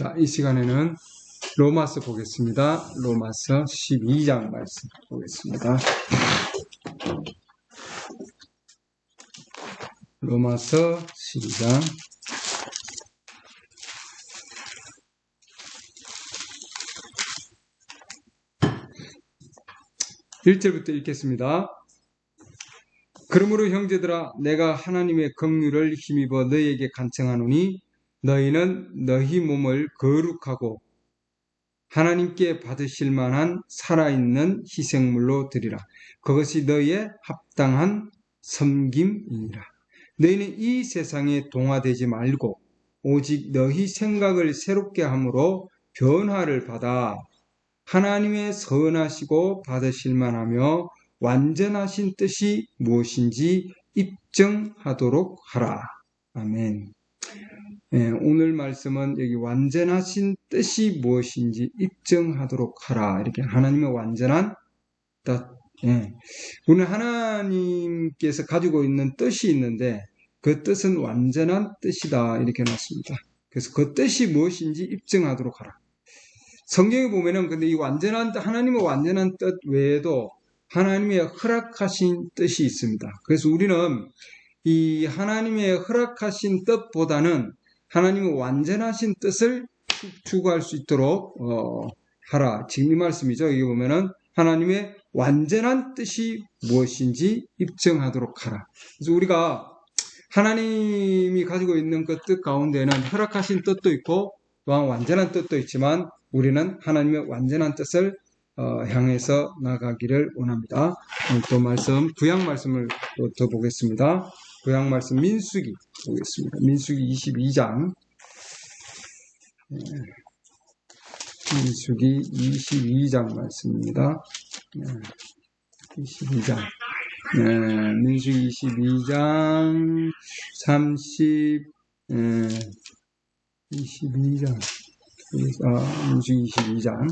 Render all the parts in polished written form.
자, 이 시간에는 로마서 보겠습니다. 로마서 12장 말씀 보겠습니다. 로마서 12장 1절부터 읽겠습니다. 그러므로 형제들아 내가 하나님의 긍휼을 힘입어 너희에게 간청하노니 너희는 너희 몸을 거룩하고 하나님께 받으실 만한 살아있는 희생물로 드리라. 그것이 너희의 합당한 섬김이니라. 너희는 이 세상에 동화되지 말고 오직 너희 생각을 새롭게 함으로 변화를 받아 하나님의 선하시고 받으실 만하며 완전하신 뜻이 무엇인지 입증하도록 하라. 아멘. 오늘 말씀은 여기 완전하신 뜻이 무엇인지 입증하도록 하라. 이렇게 하나님의 완전한 뜻. 우리는 하나님께서 가지고 있는 뜻이 있는데 그 뜻은 완전한 뜻이다. 이렇게 놨습니다. 그래서 그 뜻이 무엇인지 입증하도록 하라. 성경에 보면은 근데 이 하나님의 완전한 뜻 외에도 하나님의 허락하신 뜻이 있습니다. 그래서 우리는 이 하나님의 허락하신 뜻보다는 하나님의 완전하신 뜻을 추구할 수 있도록 하라. 지금 이 말씀이죠. 여기 보면은 하나님의 완전한 뜻이 무엇인지 입증하도록 하라. 그래서 우리가 하나님이 가지고 있는 그 뜻 가운데는 허락하신 뜻도 있고 또한 완전한 뜻도 있지만 우리는 하나님의 완전한 뜻을 향해서 나가기를 원합니다. 오늘 또 구약 말씀을 또 더 보겠습니다. 구약 말씀 민수기 보겠습니다. 민수기 22장. 민수기 22장 말씀입니다. 22장. 민수기 22장 22장. 민수기 22장.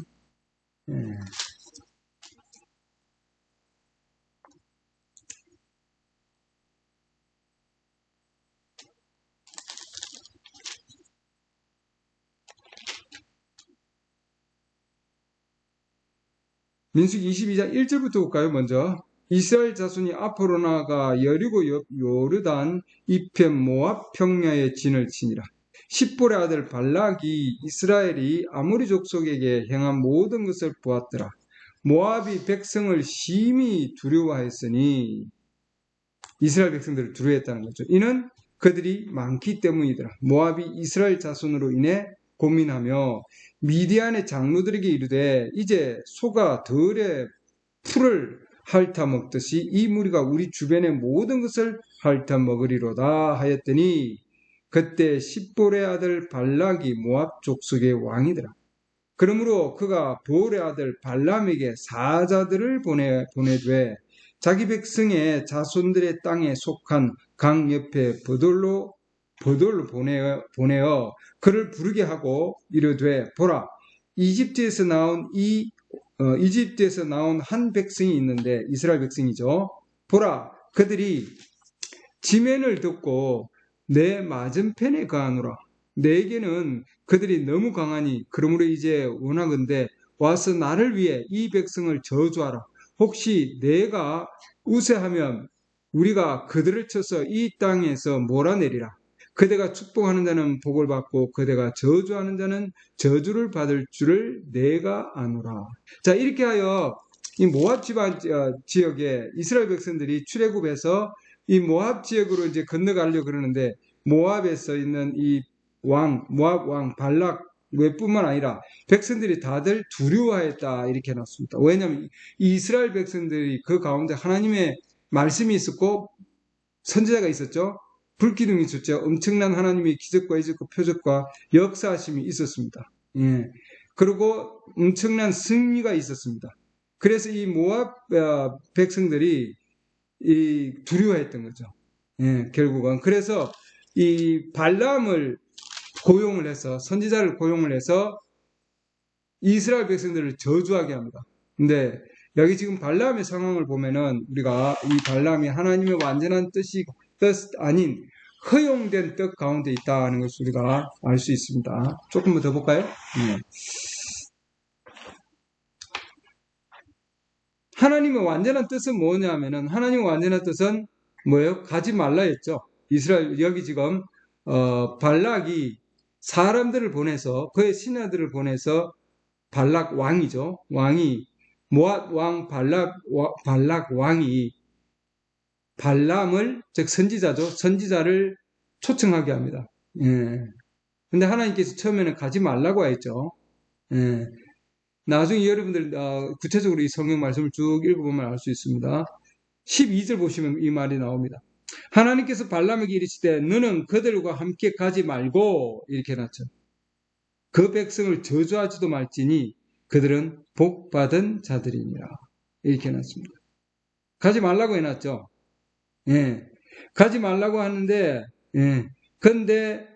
민수기 22장 1절부터 볼까요? 먼저 이스라엘 자손이 앞으로 나아가 여리고 옆 요르단 이편 모압 평야에 진을 치니라. 십볼의 아들 발락이 이스라엘이 아모리 족속에게 행한 모든 것을 보았더라. 모압이 백성을 심히 두려워하였으니 이스라엘 백성들을 두려워했다는 거죠. 이는 그들이 많기 때문이더라. 모압이 이스라엘 자손으로 인해 고민하며 미디안의 장로들에게 이르되 이제 소가 덜에 풀을 핥아 먹듯이 이 무리가 우리 주변의 모든 것을 핥아 먹으리로다 하였더니 그때 십볼의 아들 발락이 모압 족속의 왕이더라. 그러므로 그가 보올의 아들 발람에게 사자들을 보내되 자기 백성의 자손들의 땅에 속한 강 옆에 버돌로 보내어 그를 부르게 하고 이르되 보라 이집트에서 나온 한 백성이 있는데 이스라엘 백성이죠. 보라 그들이 지면을 듣고 내 맞은편에 거하노라. 내게는 그들이 너무 강하니 그러므로 이제 원하건대 와서 나를 위해 이 백성을 저주하라. 혹시 내가 우세하면 우리가 그들을 쳐서 이 땅에서 몰아내리라. 그대가 축복하는 자는 복을 받고 그대가 저주하는 자는 저주를 받을 줄을 내가 아노라. 자, 이렇게 하여 이 모압 지역에 이스라엘 백성들이 출애굽해서 이 모압 지역으로 이제 건너가려고 그러는데 모압에서 있는 이 모압 왕 발락 외뿐만 아니라 백성들이 다들 두려워했다 이렇게 해놨습니다. 왜냐하면 이 이스라엘 백성들이 그 가운데 하나님의 말씀이 있었고 선지자가 있었죠. 불기둥이 있었죠. 엄청난 하나님의 기적과 이적과 표적과 역사하심이 있었습니다. 그리고 엄청난 승리가 있었습니다. 그래서 이 모압 백성들이 두려워했던 거죠. 결국은 그래서 이 발람을 고용을 해서 선지자를 고용을 해서 이스라엘 백성들을 저주하게 합니다. 근데 여기 지금 발람의 상황을 보면은 우리가 이 발람이 하나님의 완전한 뜻 아닌 허용된 뜻 가운데 있다는 것을 우리가 알 수 있습니다. 조금만 더 볼까요? 하나님의 완전한 뜻은 뭐냐면은, 하나님의 완전한 뜻은 뭐예요? 가지 말라 했죠. 이스라엘, 여기 지금, 발락이 사람들을 보내서, 그의 신하들을 보내서, 발락 왕이죠. 왕이, 모압 왕 발락 왕이 발람을, 즉 선지자죠. 선지자를 초청하게 합니다. 예. 근데 하나님께서 처음에는 가지 말라고 했죠. 예. 나중에 여러분들 구체적으로 이 성경 말씀을 쭉 읽어보면 알 수 있습니다. 12절 보시면 이 말이 나옵니다. 하나님께서 발람에게 이르시되 너는 그들과 함께 가지 말고 이렇게 해놨죠. 그 백성을 저주하지도 말지니 그들은 복받은 자들이니라. 이렇게 해놨습니다. 가지 말라고 해놨죠. 예. 가지 말라고 하는데, 예. 근데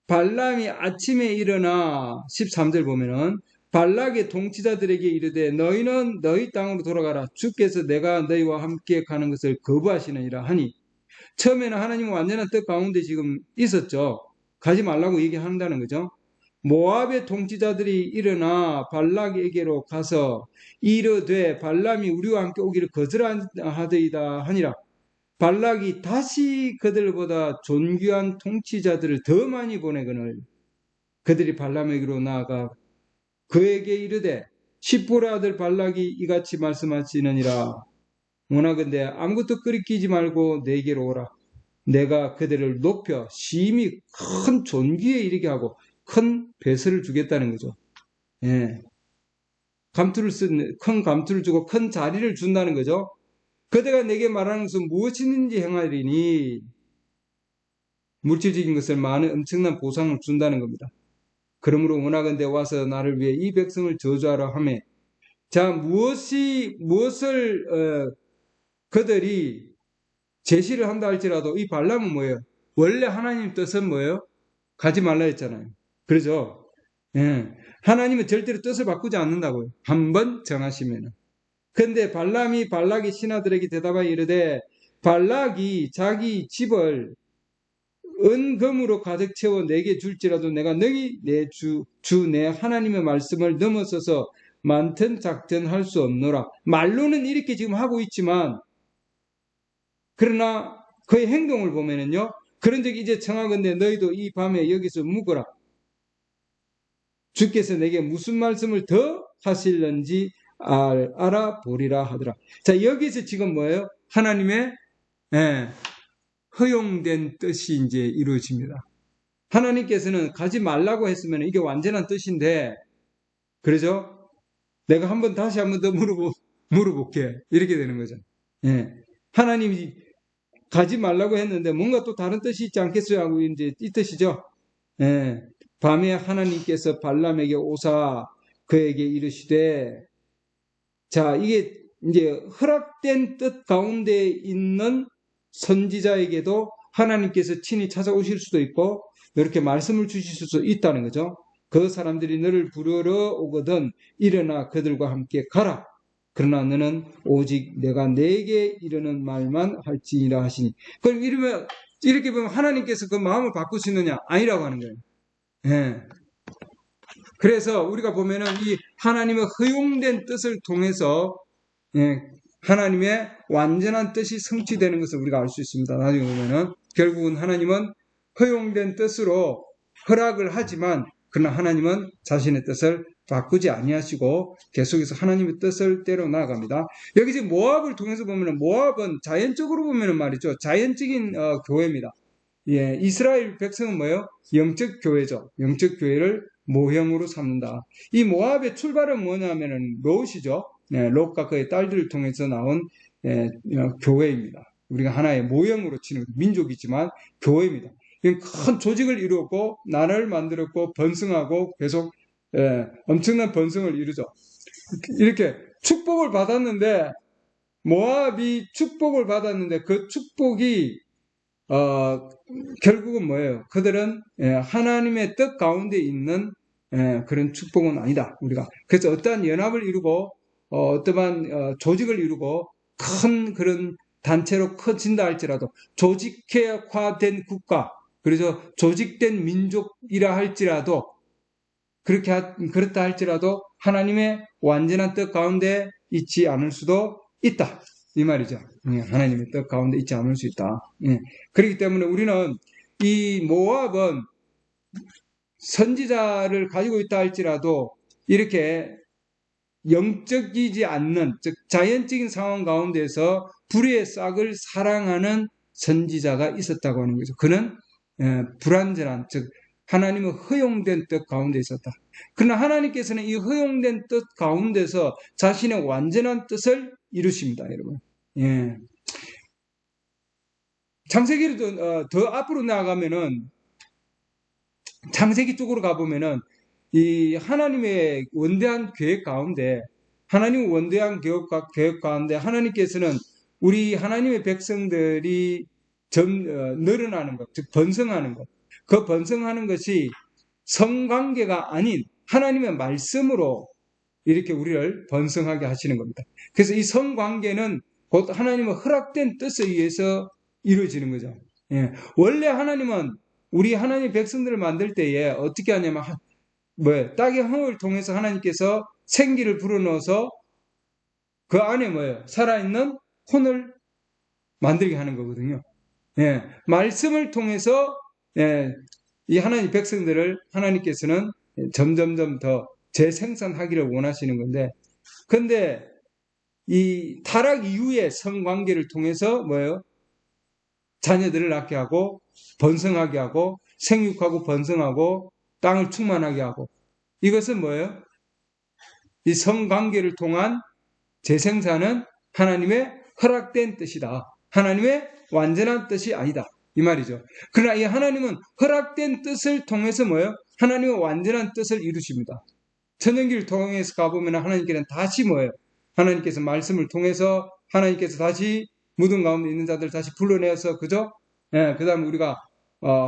발람이 아침에 일어나 13절 보면은 발락의 통치자들에게 이르되 너희는 너희 땅으로 돌아가라. 주께서 내가 너희와 함께 가는 것을 거부하시느니라 하니, 처음에는 하나님은 완전한 뜻 가운데 지금 있었죠. 가지 말라고 얘기한다는 거죠. 모압의 통치자들이 일어나 발락에게로 가서 이르되 발람이 우리와 함께 오기를 거절하더이다 하니라. 발락이 다시 그들보다 존귀한 통치자들을 더 많이 보내거늘 그들이 발람에게로 나아가 그에게 이르되 십보의 아들 발락이 이같이 말씀하시느니라. 원하건대 아무것도 끄리끼지 말고 내게로 오라. 내가 그들을 높여 심히 큰 존귀에 이르게 하고 큰 배설을 주겠다는 거죠. 예. 큰 감투를 주고 큰 자리를 준다는 거죠. 그대가 내게 말하는 것은 무엇이든지 행하리니, 물질적인 것을 많은 엄청난 보상을 준다는 겁니다. 그러므로 원하건대 와서 나를 위해 이 백성을 저주하라 하매, 자, 무엇을 그들이 제시를 한다 할지라도 이 발람은 뭐예요? 원래 하나님 뜻은 뭐예요? 가지 말라 했잖아요. 그러죠? 예. 하나님은 절대로 뜻을 바꾸지 않는다고요. 한번 정하시면은. 근데 발락이 신하들에게 대답하여 이르되 발락이 자기 집을 은금으로 가득 채워 내게 줄지라도 내가 너희 내 내 하나님의 말씀을 넘어서서 많든 작든 할 수 없노라. 말로는 이렇게 지금 하고 있지만, 그러나 그의 행동을 보면은요, 그런즉 이제 청하건대 너희도 이 밤에 여기서 묵어라. 주께서 내게 무슨 말씀을 더 하실는지 알아보리라 하더라. 자, 여기서 지금 뭐예요? 하나님의 허용된 뜻이 이제 이루어집니다. 하나님께서는 가지 말라고 했으면 이게 완전한 뜻인데, 그러죠? 내가 다시 한번 더 물어볼게. 이렇게 되는 거죠. 예. 하나님이 가지 말라고 했는데 뭔가 또 다른 뜻이 있지 않겠어요? 하고 이제 이 뜻이죠. 예. 밤에 하나님께서 발람에게 오사 그에게 이르시되, 자, 이게 이제 허락된 뜻 가운데 있는 선지자에게도 하나님께서 친히 찾아오실 수도 있고 이렇게 말씀을 주실 수도 있다는 거죠. 그 사람들이 너를 부르러 오거든 일어나 그들과 함께 가라. 그러나 너는 오직 내가 내게 이르는 말만 할지니라 하시니. 그럼 이렇게 보면 하나님께서 그 마음을 바꾸시느냐? 아니라고 하는 거예요. 예. 그래서 우리가 보면은 이 하나님의 허용된 뜻을 통해서 하나님의 완전한 뜻이 성취되는 것을 우리가 알 수 있습니다. 나중에 보면은 결국은 하나님은 허용된 뜻으로 허락을 하지만, 그러나 하나님은 자신의 뜻을 바꾸지 아니하시고 계속해서 하나님의 뜻을 때려 나아갑니다. 여기 지금 모압을 통해서 보면은, 모압은 자연적으로 보면은 말이죠, 자연적인 교회입니다. 예, 이스라엘 백성은 뭐예요? 영적 교회죠. 영적 교회를 모형으로 삼는다. 이 모압의 출발은 뭐냐면은 롯이죠. 롯과 그의 딸들을 통해서 나온 교회입니다. 우리가 하나의 모형으로 치는 민족이지만 교회입니다. 큰 조직을 이루었고 나라를 만들었고 번성하고 계속 엄청난 번성을 이루죠. 이렇게 축복을 받았는데, 모압이 축복을 받았는데 그 축복이 결국은 뭐예요? 그들은 하나님의 뜻 가운데 있는 그런 축복은 아니다. 우리가 그래서 어떠한 연합을 이루고 어떠한 조직을 이루고 큰 그런 단체로 커진다 할지라도 조직화된 국가, 그래서 조직된 민족이라 할지라도 그렇다 할지라도 하나님의 완전한 뜻 가운데 있지 않을 수도 있다. 이 말이죠. 하나님의 뜻 가운데 있지 않을 수 있다. 그렇기 때문에 우리는 이 모압은 선지자를 가지고 있다 할지라도 이렇게 영적이지 않는, 즉 자연적인 상황 가운데서 불의의 싹을 사랑하는 선지자가 있었다고 하는 거죠. 그는 불완전한, 즉 하나님의 허용된 뜻 가운데 있었다. 그러나 하나님께서는 이 허용된 뜻 가운데서 자신의 완전한 뜻을 이루십니다, 여러분. 예. 창세기를 더 앞으로 나아가면은, 창세기 쪽으로 가보면은 이 하나님의 원대한 계획 가운데, 하나님의 원대한 계획 가운데 하나님께서는 우리 하나님의 백성들이 늘어나는 것, 즉 번성하는 것, 그 번성하는 것이 성관계가 아닌 하나님의 말씀으로 이렇게 우리를 번성하게 하시는 겁니다. 그래서 이 성관계는 곧 하나님의 허락된 뜻에 의해서 이루어지는 거죠. 예. 원래 하나님은 우리 하나님의 백성들을 만들 때에 어떻게 하냐면 땅의 흥을 통해서 하나님께서 생기를 불어넣어서 그 안에 살아있는 혼을 만들게 하는 거거든요. 예, 말씀을 통해서 이 하나님 백성들을 하나님께서는 점점점 더 재생산하기를 원하시는 건데, 근데 이 타락 이후의 성관계를 통해서 자녀들을 낳게 하고 번성하게 하고 생육하고 번성하고 땅을 충만하게 하고, 이것은 뭐예요? 이 성관계를 통한 재생산은 하나님의 허락된 뜻이다. 하나님의 완전한 뜻이 아니다. 이 말이죠. 그러나 이 하나님은 허락된 뜻을 통해서 하나님의 완전한 뜻을 이루십니다. 천연기를 통해서 가보면 하나님께는 다시 하나님께서 말씀을 통해서 하나님께서 다시 무덤 가운데 있는 자들을 다시 불러내어서, 그죠? 예, 그 다음에 우리가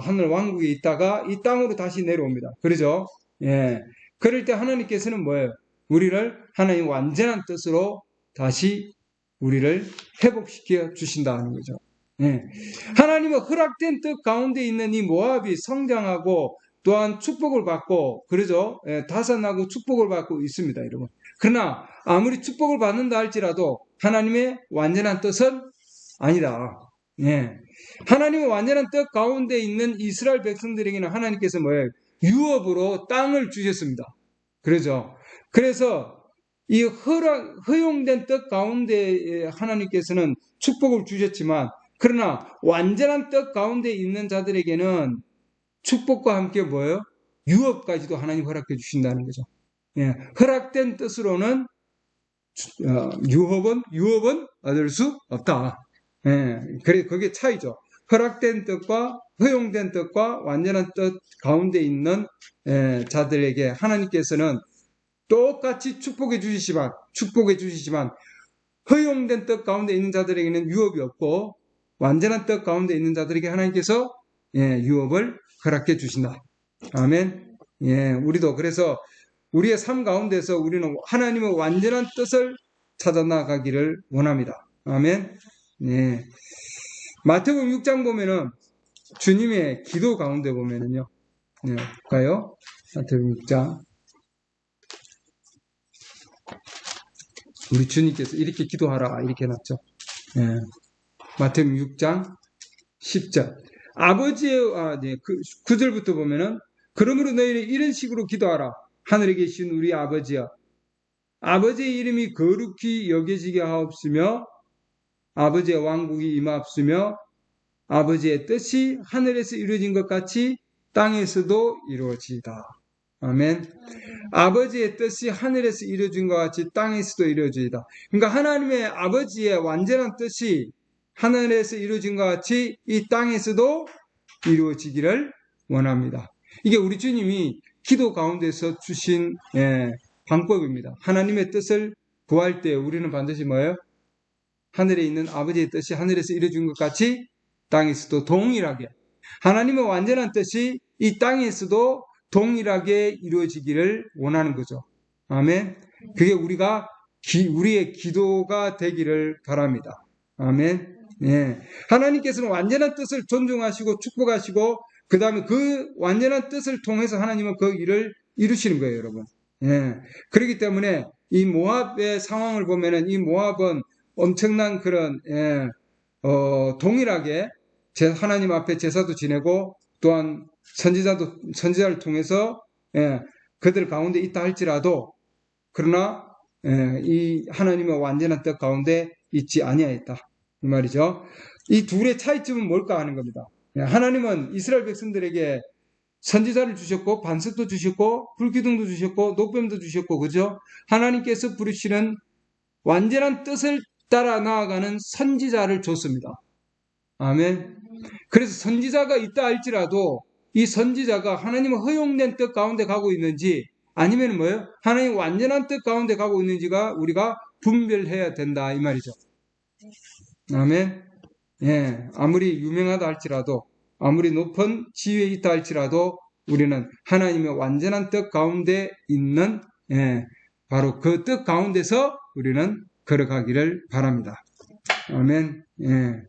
하늘 왕국에 있다가 이 땅으로 다시 내려옵니다. 그러죠? 예. 그럴 때 하나님께서는 우리를 하나님의 완전한 뜻으로 다시 우리를 회복시켜 주신다는 거죠. 예. 하나님의 허락된 뜻 가운데 있는 이 모압이 성장하고 또한 축복을 받고, 그러죠? 예, 다산하고 축복을 받고 있습니다, 여러분. 그러나 아무리 축복을 받는다 할지라도 하나님의 완전한 뜻은 아니다. 예. 하나님의 완전한 뜻 가운데 있는 이스라엘 백성들에게는 하나님께서 유업으로 땅을 주셨습니다. 그러죠? 그래서 이 허용된 뜻 가운데 하나님께서는 축복을 주셨지만, 그러나 완전한 뜻 가운데 있는 자들에게는 축복과 함께 유업까지도 하나님 허락해 주신다는 거죠. 예, 허락된 뜻으로는 유업은 얻을 수 없다. 예, 그게 차이죠. 허락된 뜻과 허용된 뜻과 완전한 뜻 가운데 있는 자들에게 하나님께서는 똑같이 축복해 주시지만 허용된 뜻 가운데 있는 자들에게는 유업이 없고, 완전한 뜻 가운데 있는 자들에게 하나님께서 유업을 허락해 주신다. 아멘. 예, 우리도 그래서 우리의 삶 가운데서 우리는 하나님의 완전한 뜻을 찾아 나가기를 원합니다. 아멘. 예. 마태복음 6장 보면은 주님의 기도 가운데 보면은요. 네, 볼까요? 마태복음 6장. 우리 주님께서 이렇게 기도하라 이렇게 해놨죠. 예. 마태복음 6장 10절. 아버지의 9절부터 보면은 그러므로 너희는 이런 식으로 기도하라. 하늘에 계신 우리 아버지여, 아버지의 이름이 거룩히 여겨지게 하옵시며 아버지의 왕국이 임하옵시며 아버지의 뜻이 하늘에서 이루어진 것 같이 땅에서도 이루어지이다. 아멘. 아버지의 뜻이 하늘에서 이루어진 것 같이 땅에서도 이루어지이다. 그러니까 하나님의 아버지의 완전한 뜻이 하늘에서 이루어진 것 같이 이 땅에서도 이루어지기를 원합니다. 이게 우리 주님이 기도 가운데서 주신 방법입니다. 하나님의 뜻을 구할 때 우리는 반드시 하늘에 있는 아버지의 뜻이 하늘에서 이루어진 것 같이 땅에서도 동일하게, 하나님의 완전한 뜻이 이 땅에서도 동일하게 이루어지기를 원하는 거죠. 아멘. 그게 우리의 기도가 되기를 바랍니다. 아멘. 예. 하나님께서는 완전한 뜻을 존중하시고 축복하시고 그 다음에 그 완전한 뜻을 통해서 하나님은 그 일을 이루시는 거예요, 여러분. 예. 그렇기 때문에 이 모압의 상황을 보면은 이 모압은 엄청난 그런 동일하게 하나님 앞에 제사도 지내고 또한 선지자를 통해서 그들 가운데 있다 할지라도 그러나 이 하나님의 완전한 뜻 가운데 있지 아니하였다 이 말이죠. 이 둘의 차이점은 뭘까 하는 겁니다. 하나님은 이스라엘 백성들에게 선지자를 주셨고 반석도 주셨고 불기둥도 주셨고 녹뱀도 주셨고 그죠? 하나님께서 부르시는 완전한 뜻을 따라 나아가는 선지자를 줬습니다. 아멘. 그래서 선지자가 있다 할지라도 이 선지자가 하나님의 허용된 뜻 가운데 가고 있는지 아니면 뭐예요? 하나님 완전한 뜻 가운데 가고 있는지가 우리가 분별해야 된다 이 말이죠. 아멘. 예, 아무리 유명하다 할지라도 아무리 높은 지위에 있다 할지라도 우리는 하나님의 완전한 뜻 가운데 있는 바로 그 뜻 가운데서 우리는 걸어가기를 바랍니다. 아멘. 예.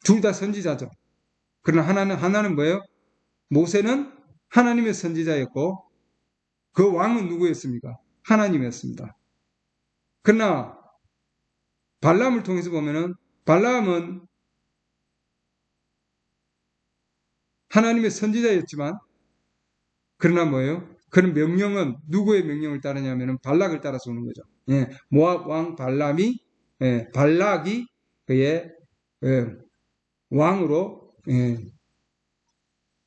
둘 다 선지자죠. 그러나 하나는 뭐예요? 모세는 하나님의 선지자였고 그 왕은 누구였습니까? 하나님이었습니다. 그러나 발람을 통해서 보면은 발람은 하나님의 선지자였지만 그러나 뭐예요? 그런 명령은 누구의 명령을 따르냐면은 발락을 따라서 오는 거죠. 예, 모압 왕 발람이 발락이 그의 왕으로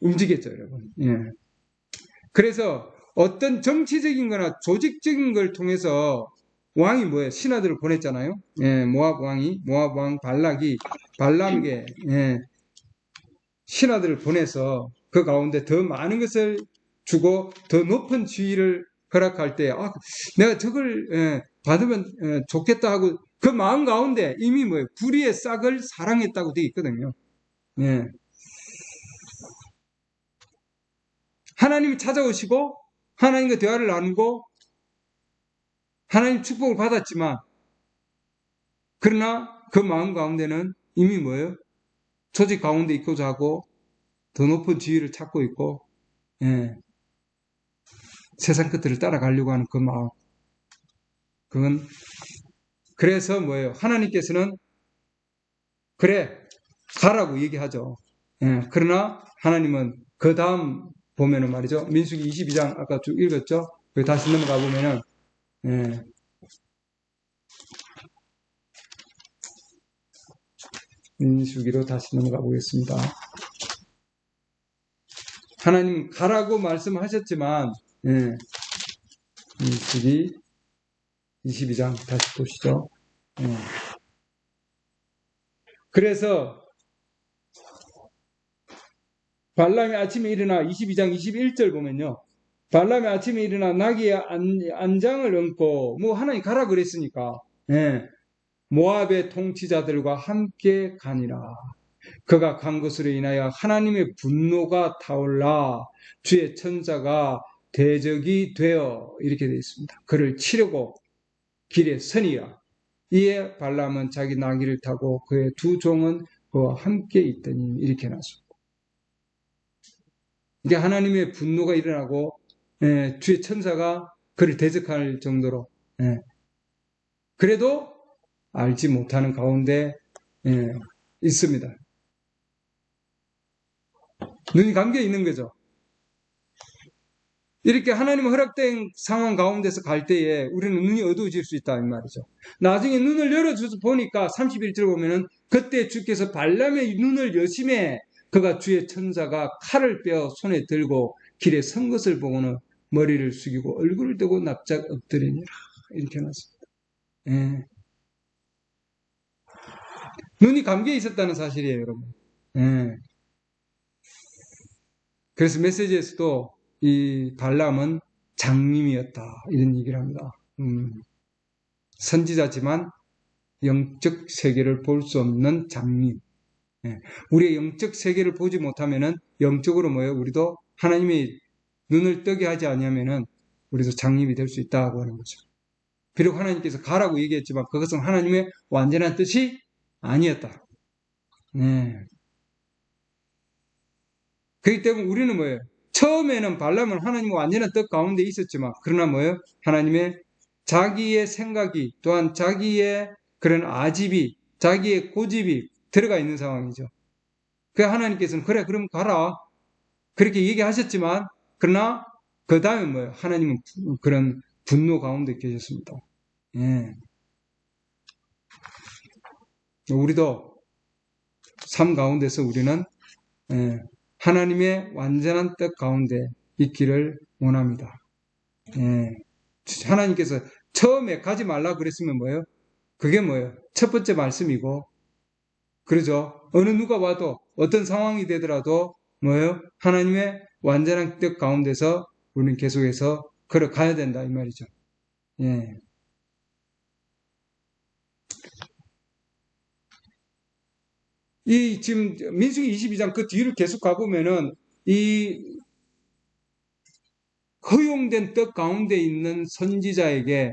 움직였죠, 여러분. 예. 그래서 어떤 정치적인 거나 조직적인 걸 통해서 왕이 뭐예요? 신하들을 보냈잖아요. 예, 모압 왕 발락이 발람에게 신하들을 보내서 그 가운데 더 많은 것을 주고 더 높은 지위를 허락할 때 내가 저걸 받으면 좋겠다 하고 그 마음 가운데 이미 뭐예요? 불의의 싹을 사랑했다고 되어 있거든요. 예. 하나님이 찾아오시고 하나님과 대화를 나누고 하나님 축복을 받았지만 그러나 그 마음 가운데는 이미 뭐예요? 조직 가운데 있고자 하고 더 높은 지위를 찾고 있고 세상 것들을 따라가려고 하는 그 마음 그건 그래서 뭐예요? 하나님께서는 그래 가라고 얘기하죠. 그러나 하나님은 그 다음 보면은 말이죠. 민수기 22장 아까 쭉 읽었죠. 거기 다시 넘어가 보면은 민수기로 다시 넘어가 보겠습니다. 하나님 가라고 말씀하셨지만 민수기 22장 다시 보시죠. 그래서 발람이 아침에 일어나 22장 21절 보면요. 발람이 아침에 일어나 나귀의 안장을 얹고 뭐 하나님 가라 그랬으니까 모압의 통치자들과 함께 가니라. 그가 간 것으로 인하여 하나님의 분노가 타올라 주의 천사가 대적이 되어 이렇게 되어 있습니다. 그를 치려고 길에 서니라. 이에 발람은 자기 나귀를 타고 그의 두 종은 그와 함께 있더니 이렇게 나왔습니다. 이게 하나님의 분노가 일어나고 주의 천사가 그를 대적할 정도로 그래도 알지 못하는 가운데 있습니다. 눈이 감겨 있는 거죠. 이렇게 하나님 허락된 상황 가운데서 갈 때에 우리는 눈이 어두워질 수 있다 이 말이죠. 나중에 눈을 열어줘서 보니까 31절 보면은 그때 주께서 발람의 눈을 여심해 그가 주의 천사가 칼을 빼어 손에 들고 길에 선 것을 보고는 머리를 숙이고 얼굴을 대고 납작 엎드리니라 이렇게 해놨습니다. 눈이 감겨 있었다는 사실이에요, 여러분. 그래서 메시지에서도 이 발람은 장님이었다 이런 얘기를 합니다. 선지자지만 영적 세계를 볼 수 없는 장님. 우리의 영적 세계를 보지 못하면은 영적으로 뭐예요? 우리도 하나님이 눈을 뜨게 하지 않으면은 우리도 장님이 될 수 있다고 하는 거죠. 비록 하나님께서 가라고 얘기했지만 그것은 하나님의 완전한 뜻이 아니었다. 네. 그렇기 때문에 우리는 뭐예요? 처음에는 발람은 하나님의 완전한 뜻 가운데 있었지만 그러나 뭐예요? 하나님의 자기의 생각이 또한 자기의 그런 아집이 자기의 고집이 들어가 있는 상황이죠. 그 하나님께서는 그래 그럼 가라 그렇게 얘기하셨지만 그러나 그 다음에 뭐예요? 하나님은 그런 분노 가운데 계셨습니다. 예. 우리도 삶 가운데서 우리는 하나님의 완전한 뜻 가운데 있기를 원합니다. 하나님께서 처음에 가지 말라 그랬으면 뭐예요? 그게 뭐예요? 첫 번째 말씀이고, 그러죠? 어느 누가 와도 어떤 상황이 되더라도 뭐예요? 하나님의 완전한 뜻 가운데서 우리는 계속해서 걸어가야 된다 이 말이죠. 예. 이 지금 민수기 22장 그 뒤를 계속 가보면은 이 허용된 뜻 가운데 있는 선지자에게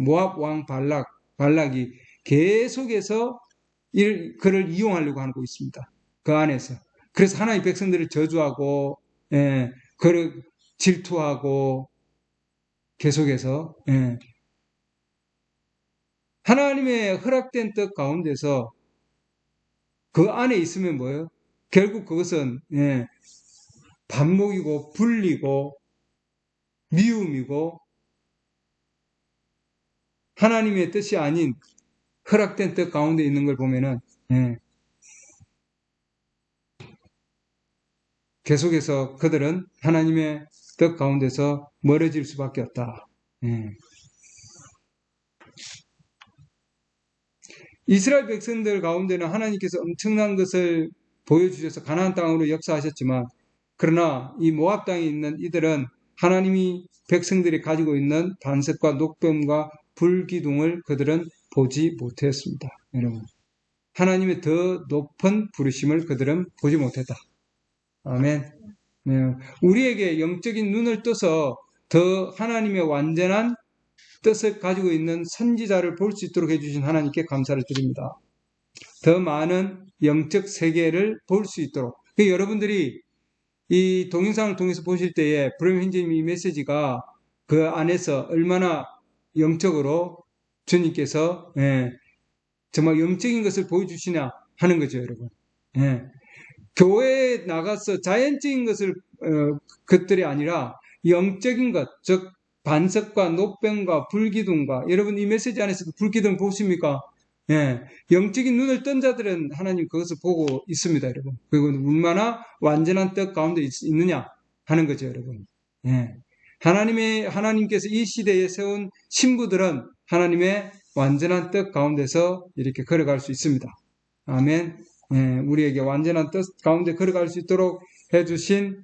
모압 왕 발락이 계속해서 그를 이용하려고 하고 있습니다. 그 안에서. 그래서 하나님의 백성들을 저주하고, 그를 질투하고, 계속해서, 하나님의 허락된 뜻 가운데서 그 안에 있으면 뭐예요? 결국 그것은, 반목이고, 분리고, 미움이고, 하나님의 뜻이 아닌 허락된 뜻 가운데 있는 걸 보면은, 계속해서 그들은 하나님의 뜻 가운데서 멀어질 수밖에 없다. 이스라엘 백성들 가운데는 하나님께서 엄청난 것을 보여주셔서 가나안 땅으로 역사하셨지만 그러나 이 모압 땅에 있는 이들은 하나님이 백성들이 가지고 있는 반석과 녹뱀과 불기둥을 그들은 보지 못했습니다. 여러분, 하나님의 더 높은 부르심을 그들은 보지 못했다. 아멘. 네. 우리에게 영적인 눈을 떠서 더 하나님의 완전한 뜻을 가지고 있는 선지자를 볼 수 있도록 해주신 하나님께 감사를 드립니다. 더 많은 영적 세계를 볼 수 있도록. 여러분들이 이 동영상을 통해서 보실 때에 브레임 hin제님 이 메시지가 그 안에서 얼마나 영적으로 주님께서 정말 영적인 것을 보여주시냐 하는 거죠, 여러분. 교회에 나가서 자연적인 것들이 아니라 영적인 것, 즉 반석과 녹병과 불기둥과 여러분 이 메시지 안에서 불기둥 보십니까? 영적인 눈을 뜬 자들은 하나님 그것을 보고 있습니다, 여러분. 그리고 얼마나 완전한 뜻 가운데 있느냐 하는 거죠, 여러분. 하나님께서 이 시대에 세운 신부들은 하나님의 완전한 뜻 가운데서 이렇게 걸어갈 수 있습니다. 아멘. 우리에게 완전한 뜻 가운데 걸어갈 수 있도록 해주신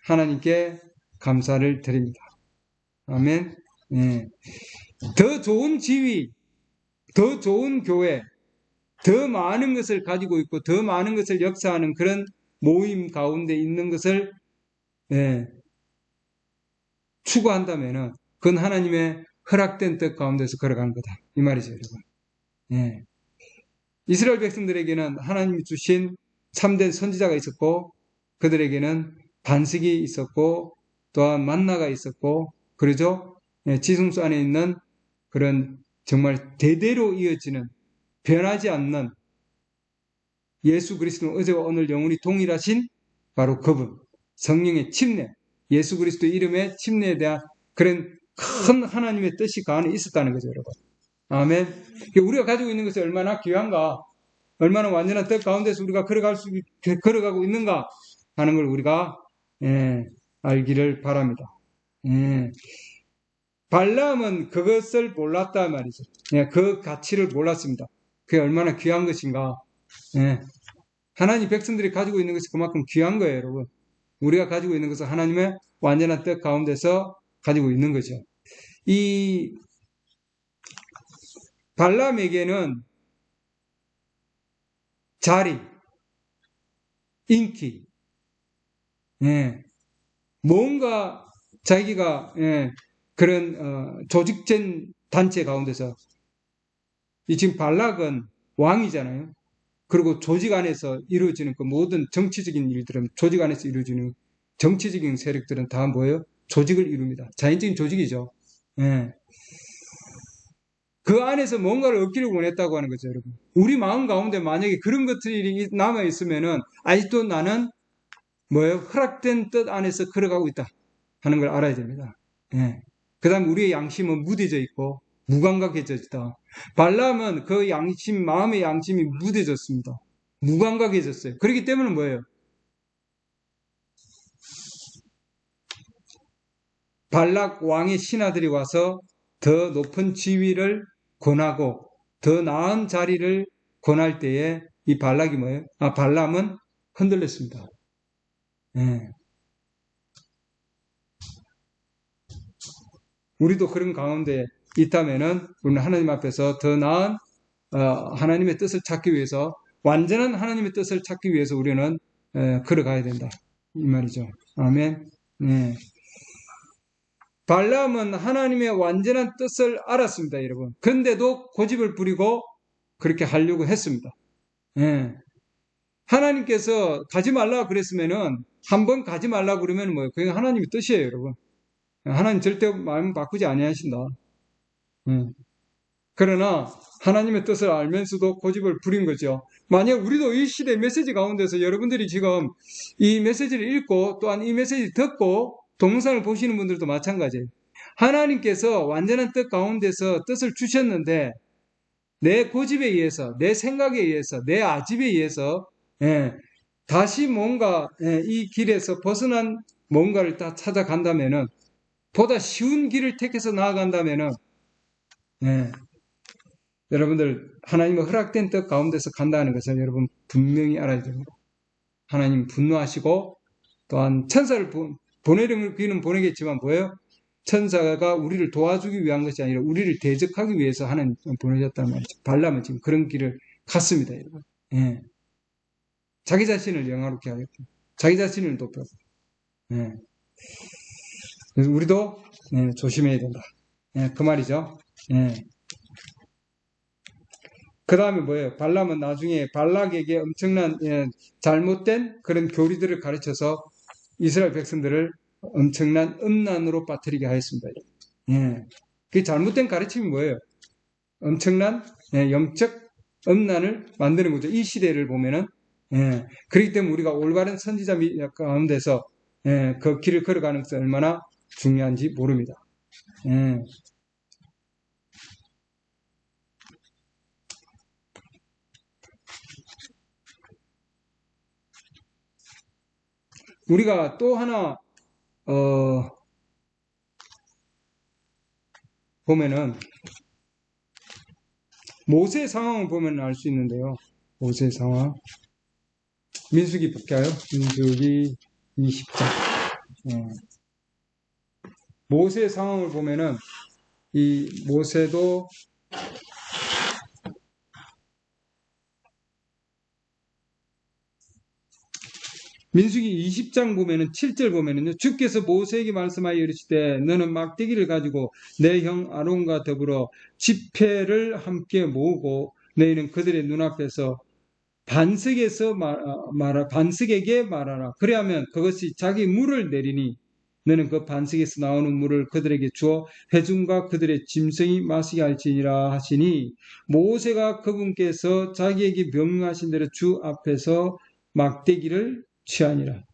하나님께 감사를 드립니다. 아멘. 더 좋은 지위, 더 좋은 교회, 더 많은 것을 가지고 있고 더 많은 것을 역사하는 그런 모임 가운데 있는 것을 추구한다면은 그건 하나님의 허락된 뜻 가운데서 걸어가는 거다. 이 말이죠, 여러분. 이스라엘 백성들에게는 하나님이 주신 참된 선지자가 있었고 그들에게는 반석이 있었고 또한 만나가 있었고 그러죠. 지성소 안에 있는 그런 정말 대대로 이어지는 변하지 않는 예수 그리스도 어제와 오늘 영원히 동일하신 바로 그분 성령의 침례 예수 그리스도 이름의 침례에 대한 그런 큰 하나님의 뜻이 그 안에 있었다는 거죠, 여러분. 아멘. 우리가 가지고 있는 것이 얼마나 귀한가, 얼마나 완전한 뜻 가운데서 우리가 걸어가고 있는가 하는 걸 우리가 알기를 바랍니다. 발람은 그것을 몰랐다 말이죠. 그 가치를 몰랐습니다. 그게 얼마나 귀한 것인가. 하나님 백성들이 가지고 있는 것이 그만큼 귀한 거예요, 여러분. 우리가 가지고 있는 것은 하나님의 완전한 뜻 가운데서 가지고 있는 거죠. 이 발람에게는 자리, 인기, 뭔가 자기가 그런 조직된 단체 가운데서 이 지금 발락은 왕이잖아요. 그리고 조직 안에서 이루어지는 그 모든 정치적인 일들은 조직 안에서 이루어지는 정치적인 세력들은 다 뭐예요? 조직을 이룹니다. 자연적인 조직이죠. 예. 그 안에서 뭔가를 얻기를 원했다고 하는 거죠, 여러분. 우리 마음 가운데 만약에 그런 것들이 남아 있으면은 아직도 나는 뭐예요? 허락된 뜻 안에서 걸어가고 있다 하는 걸 알아야 됩니다. 예. 그다음 우리의 양심은 무뎌져 있고 무감각해져 있다. 발람은 그 양심, 마음의 양심이 무뎌졌습니다. 무감각해졌어요. 그렇기 때문에 뭐예요? 발락 왕의 신하들이 와서 더 높은 지위를 권하고 더 나은 자리를 권할 때에 이 발락이 뭐예요? 발람은 흔들렸습니다. 예. 우리도 그런 가운데 있다면은 우리는 하나님 앞에서 더 나은 하나님의 뜻을 찾기 위해서 완전한 하나님의 뜻을 찾기 위해서 우리는 걸어가야 된다 이 말이죠. 아멘. 네. 발람은 하나님의 완전한 뜻을 알았습니다, 여러분. 근데도 고집을 부리고 그렇게 하려고 했습니다. 예. 하나님께서 가지 말라 그랬으면은 한 번 가지 말라 그러면 뭐예요? 그게 하나님의 뜻이에요, 여러분. 하나님 절대 마음 바꾸지 아니하신다. 그러나 하나님의 뜻을 알면서도 고집을 부린 거죠. 만약 우리도 이 시대 메시지 가운데서 여러분들이 지금 이 메시지를 읽고 또한 이 메시지 듣고 동영상을 보시는 분들도 마찬가지예요. 하나님께서 완전한 뜻 가운데서 뜻을 주셨는데 내 고집에 의해서, 내 생각에 의해서, 내 아집에 의해서 다시 뭔가 이 길에서 벗어난 뭔가를 다 찾아간다면은 보다 쉬운 길을 택해서 나아간다면은 여러분들 하나님의 허락된 뜻 가운데서 간다는 것을 여러분 분명히 알아야 됩니다. 하나님 분노하시고 또한 천사를 보내기는 보내겠지만 뭐예요? 천사가 우리를 도와주기 위한 것이 아니라 우리를 대적하기 위해서 하나님 보내셨단 말이죠. 발람은 지금 그런 길을 갔습니다, 여러분. 예. 자기 자신을 영화롭게 하겠고 자기 자신을 높여서 예. 그래서 우리도 조심해야 된다. 그 말이죠. 그 다음에 뭐예요? 발람은 나중에 발락에게 엄청난 잘못된 그런 교리들을 가르쳐서 이스라엘 백성들을 엄청난 음란으로 빠뜨리게 하였습니다. 그 잘못된 가르침이 뭐예요? 엄청난 영적 음란을 만드는 거죠. 이 시대를 보면은 그렇기 때문에 우리가 올바른 선지자 가운데서 그 길을 걸어가는 것이 얼마나 중요한지 모릅니다. 우리가 또 하나 보면은 모세 상황을 보면 알 수 있는데요. 모세 상황. 민수기 볼까요? 민수기 20장. 모세 상황을 보면은 이 모세도 민수기 20장 보면은 7절 보면은요. 주께서 모세에게 말씀하여 이르시되 너는 막대기를 가지고 내 형 아론과 더불어 지폐를 함께 모으고 너희는 그들의 눈앞에서 반석에게 말하라. 그래야면 그것이 자기 물을 내리니 너는 그 반석에서 나오는 물을 그들에게 주어 회중과 그들의 짐승이 마시게 할지니라 하시니 모세가 그분께서 자기에게 명령하신 대로 주 앞에서 막대기를 취하니라.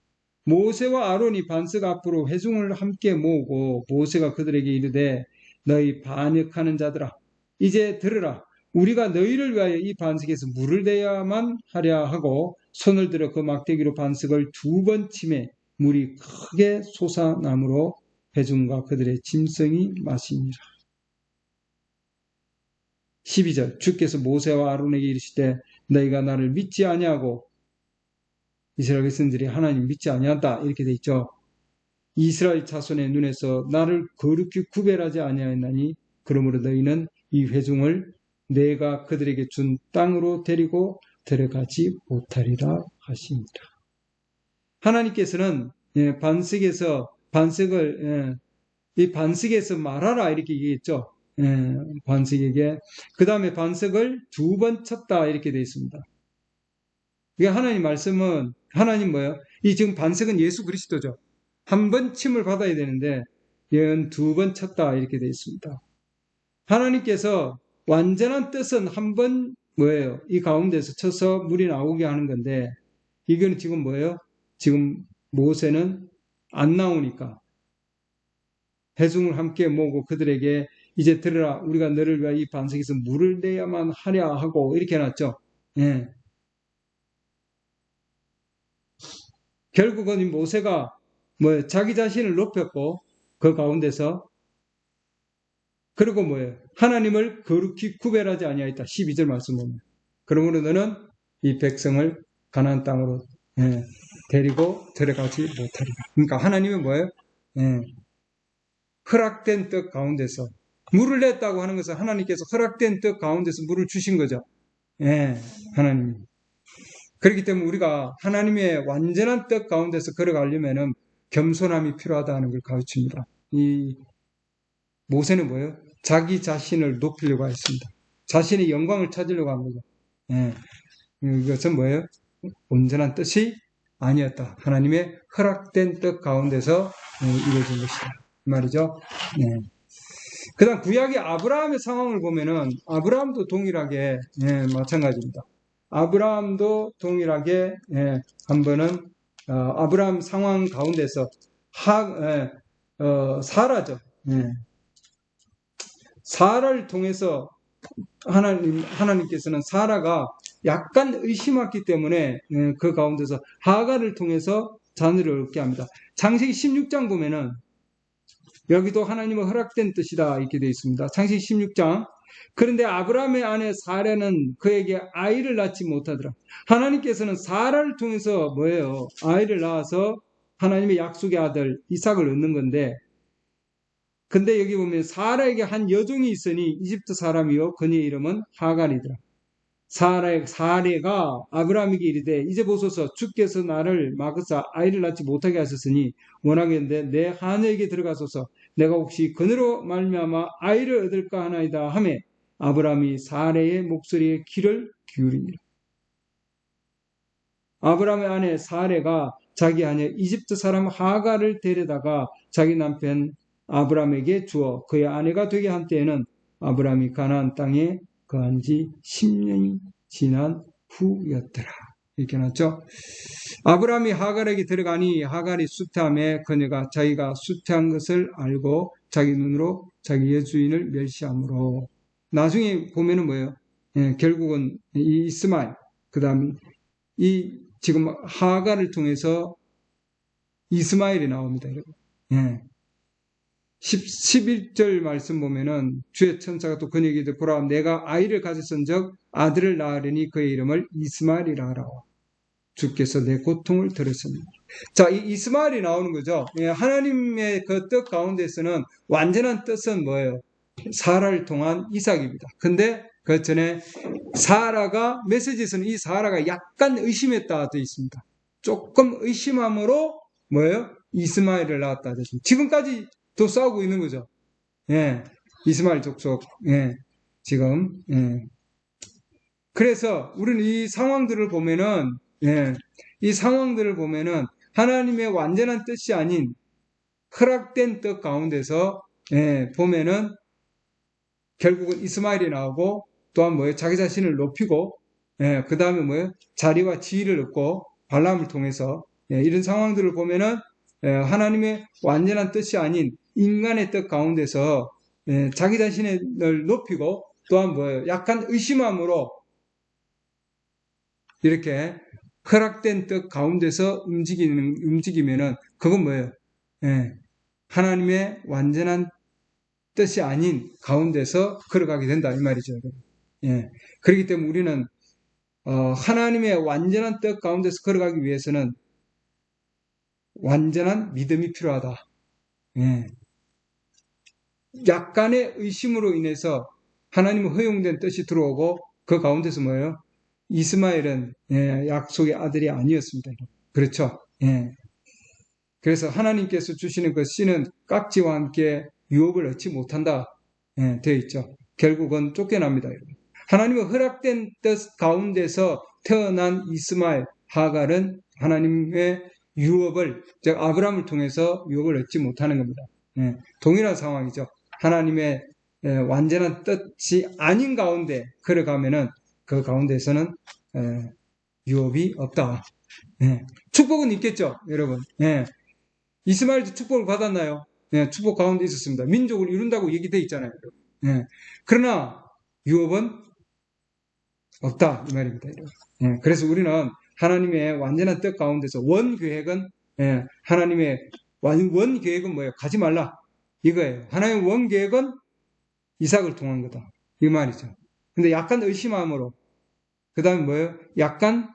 모세와 아론이 반석 앞으로 회중을 함께 모으고 모세가 그들에게 이르되 너희 반역하는 자들아 이제 들으라. 우리가 너희를 위하여 이 반석에서 물을 내야만 하랴 하고 손을 들어 그 막대기로 반석을 2번 치매 물이 크게 솟아나므로 회중과 그들의 짐승이 마시니라. 12절 주께서 모세와 아론에게 이르시되 너희가 나를 믿지 아니하고 이스라엘 백성들이 하나님 믿지 아니한다 이렇게 돼 있죠. 이스라엘 자손의 눈에서 나를 거룩히 구별하지 아니하였나니 그러므로 너희는 이 회중을 내가 그들에게 준 땅으로 데리고 들어가지 못하리라 하십니다. 하나님께서는 반석을 이 반석에서 말하라 이렇게 얘기했죠. 반석에게. 그 다음에 반석을 2번 쳤다 이렇게 되어 있습니다. 이게 하나님 말씀은 하나님 뭐예요? 이 지금 반석은 예수 그리스도죠. 한 번 침을 받아야 되는데 얘는 2번 쳤다 이렇게 되어 있습니다. 하나님께서 완전한 뜻은 한 번 뭐예요? 이 가운데서 쳐서 물이 나오게 하는 건데 이거는 지금 뭐예요? 지금 모세는 안 나오니까 회중을 함께 모으고 그들에게 이제 들으라 우리가 너를 위하여 이 반석에서 물을 내야만 하랴 하고 이렇게 해놨죠. 예. 결국은 이 모세가 뭐 자기 자신을 높였고 그 가운데서 그리고 뭐예요? 하나님을 거룩히 구별하지 아니하였다. 12절 말씀 보면. 그러므로 너는 이 백성을 가나안 땅으로 데리고 들어가지 못하리라. 그러니까 하나님은 뭐예요? 허락된 뜻 가운데서 물을 냈다고 하는 것은 하나님께서 허락된 뜻 가운데서 물을 주신 거죠. 하나님. 그렇기 때문에 우리가 하나님의 완전한 뜻 가운데서 걸어가려면은 겸손함이 필요하다는 걸 가르칩니다. 이 모세는 뭐예요? 자기 자신을 높이려고 했습니다. 자신의 영광을 찾으려고 한 거죠. 이것은 뭐예요? 온전한 뜻이 아니었다. 하나님의 허락된 뜻 가운데서 이루어진 것이다. 말이죠. 그 다음 구약의 아브라함의 상황을 보면은 아브라함도 동일하게 마찬가지입니다. 아브라함도 동일하게 한 번은 아브라함 상황 가운데서 사라죠. 사라를 통해서 하나님께서는 사라가 약간 의심했기 때문에 그 가운데서 하갈을 통해서 자녀를 얻게 합니다. 창세기 16장 보면은 여기도 하나님의 허락된 뜻이다 이렇게 되어 있습니다. 창세기 16장. 그런데 아브라함의 아내 사라는 그에게 아이를 낳지 못하더라. 하나님께서는 사라를 통해서 뭐예요? 아이를 낳아서 하나님의 약속의 아들 이삭을 얻는 건데 근데 여기 보면 사라에게 한 여종이 있으니 이집트 사람이요 그녀의 이름은 하갈이더라. 사례가 아브라함에게 이르되 이제 보소서 주께서 나를 막으사 아이를 낳지 못하게 하셨으니 원하겠는데 내 하녀에게 들어가소서 내가 혹시 그녀로 말미암아 아이를 얻을까 하나이다 하매 아브라함이 사례의 목소리에 귀를 기울이니라. 아브라함의 아내 사례가 자기 하녀 이집트 사람 하갈을 데려다가 자기 남편 아브라함에게 주어 그의 아내가 되게 한 때에는 아브라함이 가나안 땅에 거한 지 10년이 지난 후였더라. 이렇게 나왔죠. 아브라함이 하갈에게 들어가니 하갈이 수태함에 그녀가 자기가 수태한 것을 알고 자기 눈으로 자기의 주인을 멸시하므로 나중에 보면은 뭐예요? 결국은 이 이스마엘 그 다음 이 지금 하갈을 통해서 이스마엘이 나옵니다. 여러분. 11절 말씀 보면은 주의 천사가 또 그녀에게 이르되 보라 내가 아이를 가졌은즉 아들을 낳으려니 그의 이름을 이스마엘이라 하라. 주께서 내 고통을 들으셨느니라. 자, 이 이스마엘이 나오는 거죠. 하나님의 그 뜻 가운데서는 완전한 뜻은 뭐예요? 사라를 통한 이삭입니다. 근데 그 전에 사라가 메시지에서는 이 사라가 약간 의심했다 되어 있습니다. 조금 의심함으로 뭐예요? 이스마엘을 낳았다 되어 있습니다. 지금까지 또 싸우고 있는 거죠. 이스마엘 족속, 지금, 그래서 우리는 이 상황들을 보면은, 하나님의 완전한 뜻이 아닌 허락된 뜻 가운데서, 보면은 결국은 이스마엘이 나오고 또한 뭐예요? 자기 자신을 높이고, 그 다음에 뭐예요? 자리와 지위를 얻고 발람을 통해서, 이런 상황들을 보면은, 하나님의 완전한 뜻이 아닌 인간의 뜻 가운데서 자기 자신을 높이고 또한 뭐예요? 약간 의심함으로 이렇게 허락된 뜻 가운데서 움직이면은 그건 뭐예요? 하나님의 완전한 뜻이 아닌 가운데서 걸어가게 된다 이 말이죠. 그렇기 때문에 우리는 하나님의 완전한 뜻 가운데서 걸어가기 위해서는 완전한 믿음이 필요하다. 약간의 의심으로 인해서 하나님의 허용된 뜻이 들어오고 그 가운데서 뭐예요? 이스마엘은 약속의 아들이 아니었습니다. 그렇죠? 그래서 하나님께서 주시는 그 씨는 깍지와 함께 유업을 얻지 못한다. 되어 있죠. 결국은 쫓겨납니다. 하나님의 허락된 뜻 가운데서 태어난 이스마엘, 하갈은 하나님의 유업을, 즉 아브라함을 통해서 유업을 얻지 못하는 겁니다. 동일한 상황이죠. 하나님의 완전한 뜻이 아닌 가운데 걸어가면은 그 가운데서는 유업이 없다. 축복은 있겠죠, 여러분. 이스마엘도 축복을 받았나요? 축복 가운데 있었습니다. 민족을 이룬다고 얘기되어 있잖아요. 그러나 유업은 없다 이 말입니다. 그래서 우리는 하나님의 완전한 뜻 가운데서 원계획은 하나님의 원계획은 뭐예요? 가지 말라 이거예요. 하나님의 원계획은 이삭을 통한 거다 이 말이죠. 근데 약간 의심함으로 그 다음에 뭐예요? 약간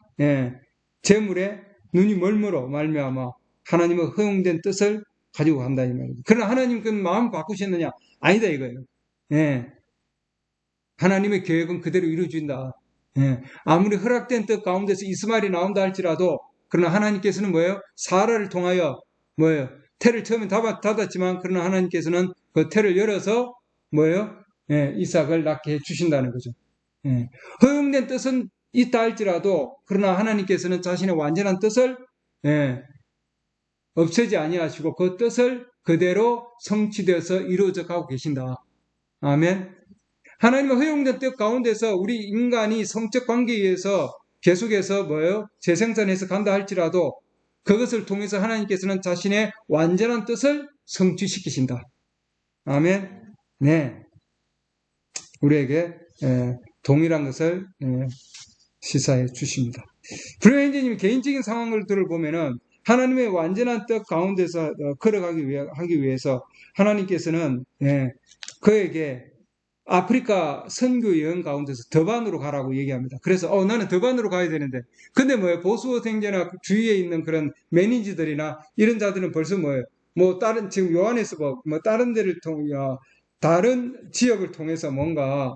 재물에 눈이 멀므로 말미암아 하나님의 허용된 뜻을 가지고 간다 이 말입니다. 그러나 하나님 그 마음 바꾸셨느냐? 아니다 이거예요. 하나님의 계획은 그대로 이루어진다. 아무리 허락된 뜻 가운데서 이스마엘이 나온다 할지라도 그러나 하나님께서는 뭐예요? 사라를 통하여 뭐예요? 태를 처음에 닫았지만 그러나 하나님께서는 그 태를 열어서 뭐예요? 이삭을 낳게 해주신다는 거죠. 허용된 뜻은 있다 할지라도 그러나 하나님께서는 자신의 완전한 뜻을 없애지 아니하시고 그 뜻을 그대로 성취되어서 이루어져 가고 계신다. 아멘. 하나님의 허용된 뜻 가운데서 우리 인간이 성적 관계에 의해서 계속해서 뭐예요? 재생산해서 간다 할지라도 그것을 통해서 하나님께서는 자신의 완전한 뜻을 성취시키신다. 아멘. 네. 우리에게 동일한 것을 시사해 주십니다. 브루엔지님 개인적인 상황들을 보면은 하나님의 완전한 뜻 가운데서 걸어가기 위해서 하나님께서는 그에게 아프리카 선교 여행 가운데서 더반으로 가라고 얘기합니다. 그래서 나는 더반으로 가야 되는데 근데 뭐예요? 보수생제나 주위에 있는 그런 매니저들이나 이런 자들은 벌써 뭐예요? 뭐 다른 지금 요한에서 뭐 다른 데를 다른 지역을 통해서 뭔가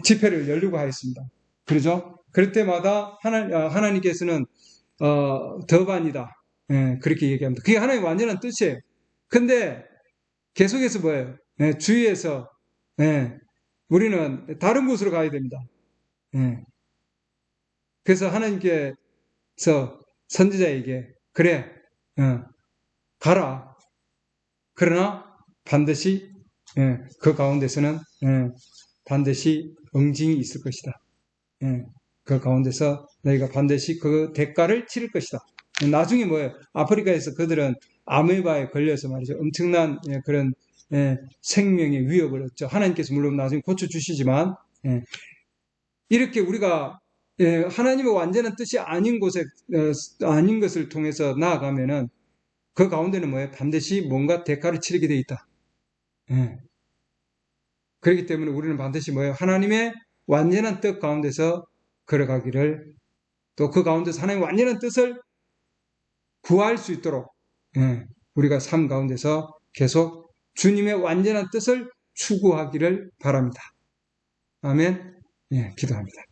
집회를 열려고 하였습니다. 그렇죠? 그럴 때마다 하나님께서는 더반이다. 그렇게 얘기합니다. 그게 하나님의 완전한 뜻이에요. 근데 계속해서 뭐예요? 주위에서 우리는 다른 곳으로 가야 됩니다. 그래서 하나님께서 선지자에게 그래 가라. 그러나 반드시 그 가운데서는 반드시 응징이 있을 것이다. 그 가운데서 너희가 반드시 그 대가를 치를 것이다. 나중에 뭐예요? 아프리카에서 그들은 아메바에 걸려서 말이죠. 엄청난 그런 생명의 위협을 얻죠. 하나님께서 물론 나중에 고쳐주시지만 이렇게 우리가 하나님의 완전한 뜻이 아닌 곳에 아닌 것을 통해서 나아가면은 그 가운데는 뭐예요? 반드시 뭔가 대가를 치르게 돼 있다. 그렇기 때문에 우리는 반드시 뭐예요? 하나님의 완전한 뜻 가운데서 걸어가기를 또 그 가운데서 하나님의 완전한 뜻을 구할 수 있도록 우리가 삶 가운데서 계속 주님의 완전한 뜻을 추구하기를 바랍니다. 아멘. 기도합니다.